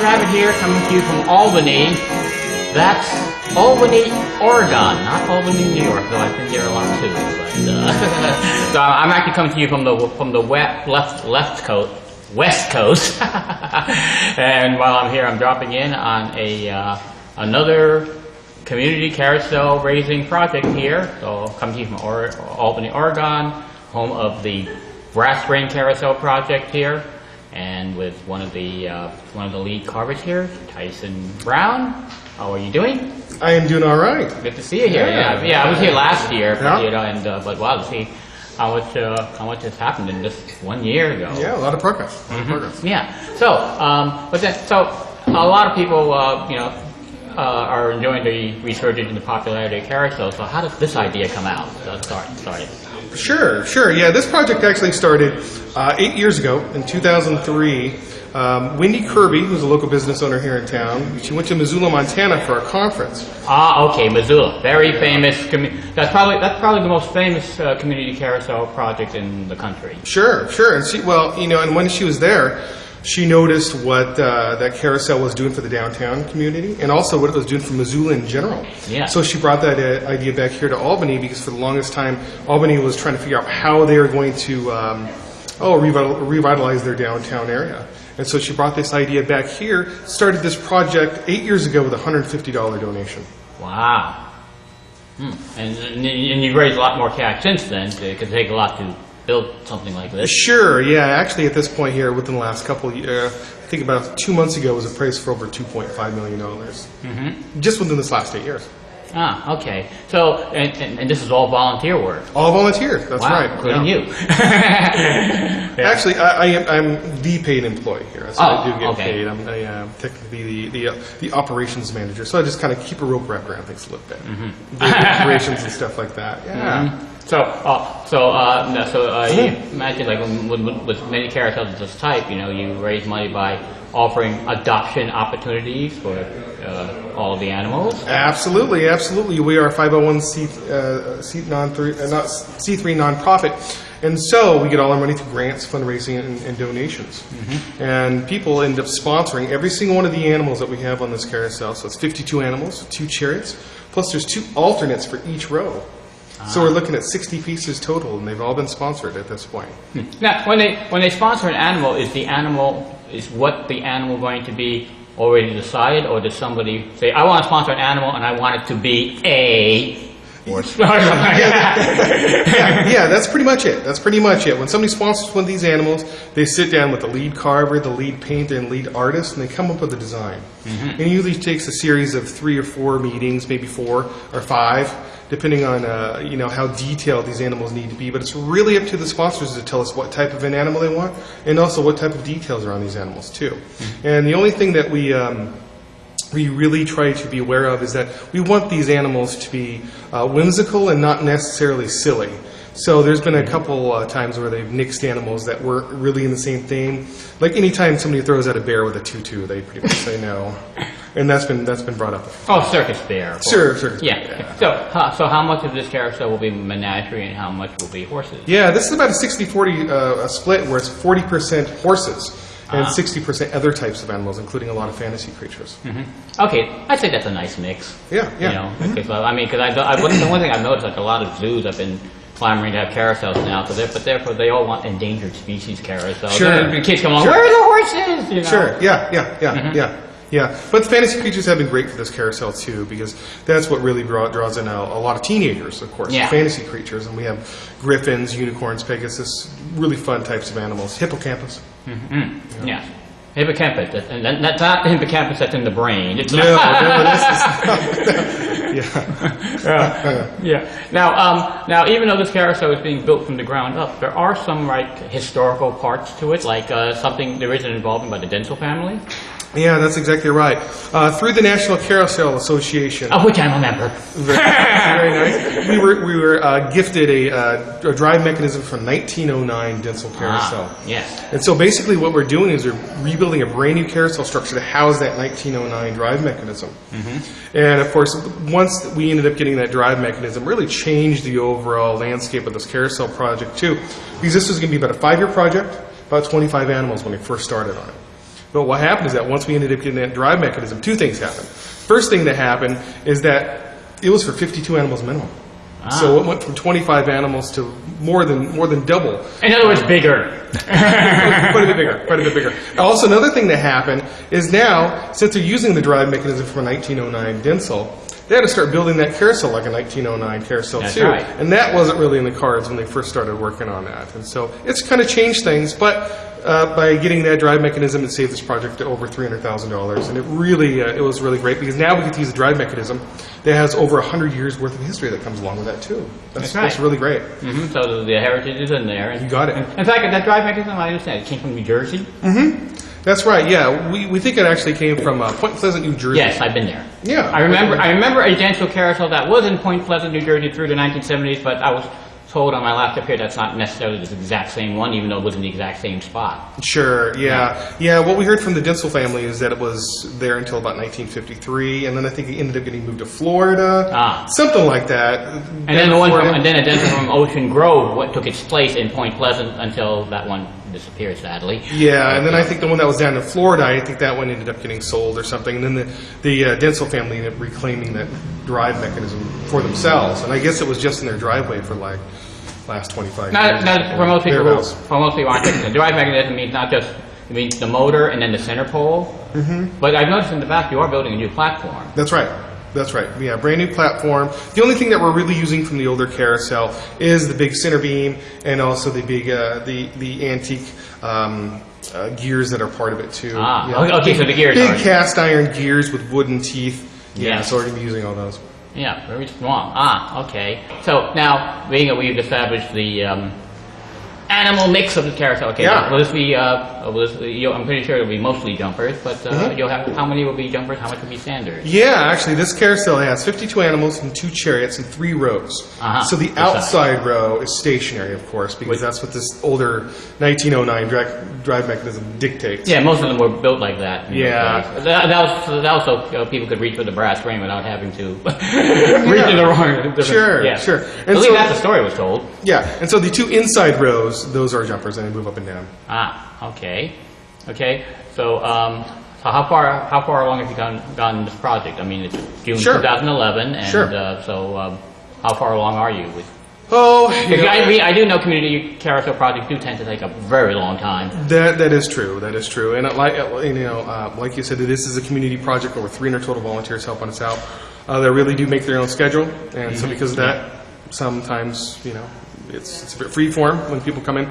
have it here coming to you from Albany. That's Albany, Oregon, not Albany, New York, though I've been there a lot too. But, so I'm actually coming to you from the West Coast. And while I'm here, I'm dropping in on another community carousel raising project here. So I'm coming to you from Albany, Oregon, home of the Brass Ring Carousel project here, and with one of the lead carvers here, Tyson Brown. How are you doing? I am doing all right. Good to see you here. Yeah, I was here last year, but but wow, to see how much has happened in just 1 year ago. Yeah, a lot of progress. Yeah. So, a lot of people, are enjoying the resurgence in the popularity of carousel. So, how does this idea come out? Started. Sure. Yeah, this project actually started 8 years ago in 2003. Wendy Kirby, who's a local business owner here in town, she went to Missoula, Montana for a conference. Okay, Missoula, very famous. That's probably the most famous community carousel project in the country. Sure. And and when she was there, she noticed what that carousel was doing for the downtown community, and also what it was doing for Missoula in general. Yeah. So she brought that idea back here to Albany, because for the longest time, Albany was trying to figure out how they were going to revitalize their downtown area. And so she brought this idea back here, started this project 8 years ago with a $150 donation. Wow. And you've raised a lot more cash since then. It could take a lot to build something like this. Sure, yeah. Actually, at this point here, within the last couple of years, I think about 2 months ago, was appraised for over $2.5 million. Just within this last 8 years. Okay. So, and this is all volunteer work? All volunteer, that's right. Including you. Actually, I'm the paid employee here. So I do get paid. I'm technically the operations manager. So I just kind of keep a rope wrapped around things a little bit. Operations and stuff like that. Yeah. So you imagine, like, with many carousels of this type, you raise money by offering adoption opportunities for all of the animals. Absolutely. We are a 501c3 nonprofit, and so we get all our money through grants, fundraising, and donations. And people end up sponsoring every single one of the animals that we have on this carousel. So it's 52 animals, 2 chariots, plus there's 2 alternates for each row. So we're looking at 60 pieces total, and they've all been sponsored at this point. Now, when they sponsor an animal, is what the animal going to be already decided, or does somebody say, I want to sponsor an animal and I want it to be a horse? Yeah, that's pretty much it. When somebody sponsors one of these animals, they sit down with the lead carver, the lead painter, and lead artist, and they come up with a design. And it usually takes a series of 3 or 4 meetings, maybe 4 or 5, depending on how detailed these animals need to be. But it's really up to the sponsors to tell us what type of an animal they want, and also what type of details are on these animals too. And the only thing that we really try to be aware of is that we want these animals to be whimsical and not necessarily silly. So there's been a couple times where they've nixed animals that weren't really in the same theme. Like anytime somebody throws out a bear with a tutu, they pretty much say no. And that's been brought up. Circus bear. Sure, circus bear. Yeah. So how much of this carousel will be menagerie and how much will be horses? Yeah, this is about a 60-40 split, where it's 40% horses and 60% other types of animals, including a lot of fantasy creatures. Okay, I'd say that's a nice mix. Yeah. Because the one thing I've noticed, like, a lot of zoos have been clamoring to have carousels now, but therefore they all want endangered species carousels. Sure. The kids come along, where are the horses? Sure. Yeah. But the fantasy creatures have been great for this carousel too, because that's what really draws in a lot of teenagers, of course. Fantasy creatures, and we have griffins, unicorns, pegasus, really fun types of animals. Hippocampus. Yeah. Hippocampus, and that's not the hippocampus that's in the brain. It's no, this is Now, even though this carousel is being built from the ground up, there are some historical parts to it, like there is an involvement by the Densel family. Yeah, that's exactly right. Through the National Carousel Association, of which I'm a member. Very nice. We were gifted a drive mechanism from 1909 Densel Carousel. Yes. And so basically, what we're doing is we're rebuilding a brand new carousel structure to house that 1909 drive mechanism. And of course, once we ended up getting that drive mechanism, really changed the overall landscape of this carousel project too, because this was going to be about a 5-year project, about 25 animals when we first started on it. But what happened is that once we ended up getting that drive mechanism, two things happened. First thing that happened is that it was for 52 animals minimum. So it went from 25 animals to more than double. In other words, bigger. Quite a bit bigger. Also, another thing that happened is now, since they're using the drive mechanism from a 1909 Denso, they had to start building that carousel like a 1909 Carousel That's too. right. And that wasn't really in the cards when they first started working on that. And so it's kind of changed things, but by getting that drive mechanism, it saved this project to over $300,000. And it really, it was really great because now we get to use a drive mechanism that has over 100 years worth of history that comes along with that too. That's right. That's really great. So the heritage is in there. You got it. In fact, that drive mechanism, I understand, it came from New Jersey? That's right. Yeah, we think it actually came from Point Pleasant, New Jersey. Yes, I've been there. Yeah. I remember a Denso carousel that was in Point Pleasant, New Jersey through the 1970s, but I was told on my last trip here that's not necessarily the exact same one, even though it was in the exact same spot. Sure, yeah. What we heard from the Denso family is that it was there until about 1953, and then I think it ended up getting moved to Florida, something like that. And then a Denso from Ocean Grove took its place in Point Pleasant until that one disappeared, sadly. Yeah, and then I think the one that was down in Florida, I think that one ended up getting sold or something, and then the Denso family ended up reclaiming that drive mechanism for themselves, and I guess it was just in their driveway for like last 25 years. For most people aren't thinking the drive mechanism means not just, it means the motor and then the center pole, but I've noticed in the back you are building a new platform. That's right. Yeah, brand new platform. The only thing that we're really using from the older Carousel is the big center beam and also the big the antique gears that are part of it too. Okay, so the gears big cast iron gears with wooden teeth. Yeah, so we're going to be using all those. Yeah, very strong. Okay. So now, being that we've established the animal mix of the carousel, okay, will this be, I'm pretty sure it'll be mostly jumpers, but you'll have, how many will be jumpers, how much will be standard? Yeah, actually, this carousel has 52 animals and 2 chariots and 3 rows. So the outside row is stationary, of course, because that's what this older 1909 drive mechanism dictates. Yeah, most of them were built like that. Yeah. That was so people could reach for the brass ring without having to reach in the wrong. Sure. And I believe so, that's the story was told. Yeah, and so the 2 inside rows, those are jumpers, and they move up and down. Okay. So, so how far along have you gone in this project? I mean, it's June 2011, and so how far along are you with? I do know community carousel projects do tend to take a very long time. That is true. And like you said, this is a community project. Over 300 total volunteers helping us out. They really do make their own schedule, and so because of that, sometimes it's a bit free form when people come in.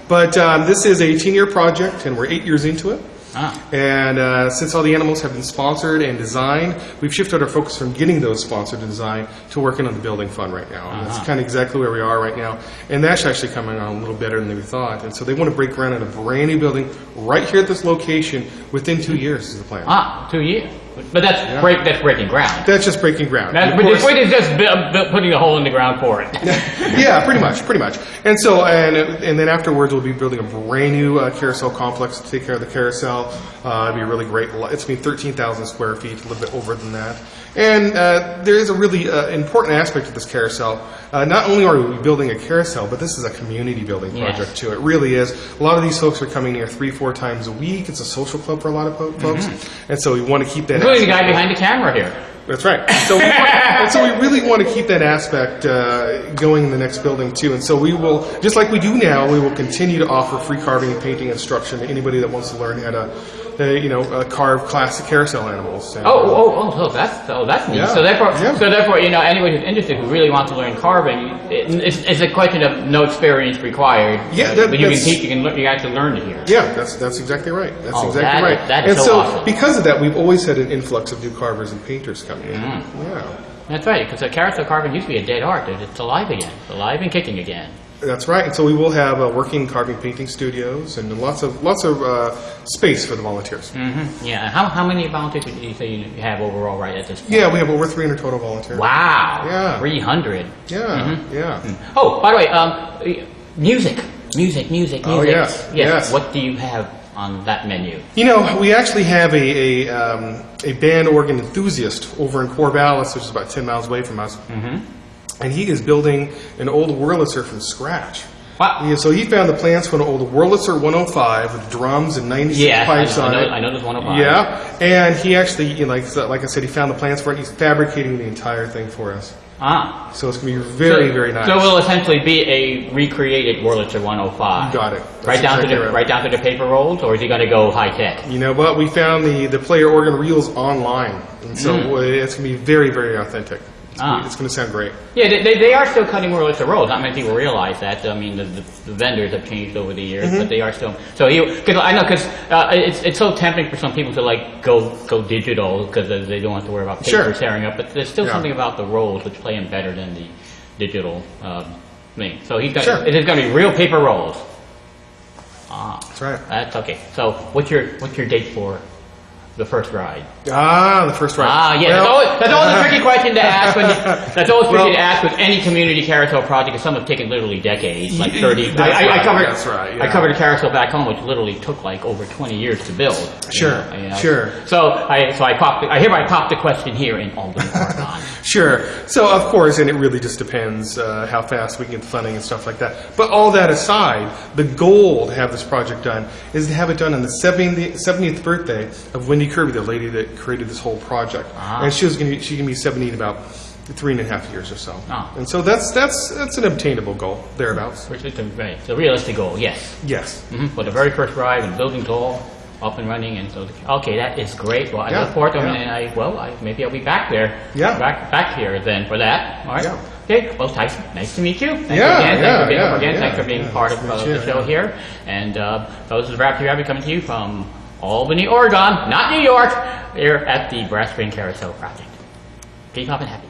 But this is a 10-year project, and we're 8 years into it. And since all the animals have been sponsored and designed, we've shifted our focus from getting those sponsored and designed to working on the building fund right now. And that's kind of exactly where we are right now. And that's actually coming on a little better than we thought. And so they want to break ground on a brand new building right here at this location within 2 years is the plan. 2 years. But that's breaking ground. That's just breaking ground. But the point is just putting a hole in the ground for it. Yeah, pretty much. And so, and then afterwards, we'll be building a brand new carousel complex to take care of the carousel. It'll be really great. It's going to be 13,000 square feet, a little bit over than that. And there is a really important aspect of this carousel. Not only are we building a carousel, but this is a community building project too. It really is. A lot of these folks are coming here 3-4 times a week. It's a social club for a lot of folks, and so we want to keep that. Including the guy behind the camera here. That's right. So we really want to keep that aspect going in the next building too. And so we will, just like we do now, we will continue to offer free carving and painting instruction to anybody that wants to learn how to carve classic carousel animals. And, so that's neat. Yeah. So therefore, anybody who's interested who really wants to learn carving, it's a question of no experience required. Yeah, but you can teach. You actually learn it here. Yeah, that's exactly right. That is so awesome. Because of that, we've always had an influx of new carvers and painters coming in. Yeah, that's right. Because carousel carving used to be a dead art. It's alive again. It's alive and kicking again. That's right. And so we will have working carving painting studios and lots of space for the volunteers. Yeah. How many volunteers did you say you have overall right at this point? Yeah, we have over 300 total volunteers. Wow. Yeah. 300. Yeah. Oh, by the way, music. Oh, yes. What do you have on that menu? We actually have a band organ enthusiast over in Corvallis, which is about 10 miles away from us. And he is building an old Wurlitzer from scratch. Wow. Yeah, so he found the plans for an old Wurlitzer 105 with drums and 96 pipes on it. I know there's 105. Yeah, and he actually, like I said, he found the plans for it. He's fabricating the entire thing for us. Ah. So it's going to be very, very nice. So it will essentially be a recreated Wurlitzer 105. You got it. Right down to the paper rolls, or is he going to go high tech? You know what? We found the player organ reels online, and so it's going to be very, very authentic. It's going to sound great. Yeah, they are still cutting Wurlitzer rolls. Not many people realize that. I mean, the vendors have changed over the years, but they are still. So I know because it's so tempting for some people to like go digital because they don't have to worry about paper tearing up. But there's still something about the rolls which play in better than the digital thing. So it is going to be real paper rolls. Ah, that's right. That's okay. So what's your date for the first ride? The first ride. Yeah. Well, that's always a tricky question to ask. That's always tricky to ask with any community carousel project, because some have taken literally decades, like 30. I covered a carousel back home, which literally took like over 20 years to build. Sure. So I hereby pop the question here in Albany, Oregon. Sure. So of course, and it really just depends how fast we can get the funding and stuff like that. But all that aside, the goal to have this project done is to have it done on the 70th birthday of Wendy Kirby, the lady that created this whole project. And she's going to be 70 in about 3.5 years or so. And so that's an obtainable goal, thereabouts. Which is a realistic goal, yes. Yes. For the very first ride, and the building's all up and running, and so okay, that is great. Well, I look forward to it, and maybe I'll be back there. Yeah. Back here then for that. All right. Yeah. Okay. Well, Tyson, nice to meet you. Thanks for being part of the show here. And those is Raptor Rabbit coming to you from Albany, Oregon, not New York, here at the Brass Spring Carousel Project. Keep up and happy.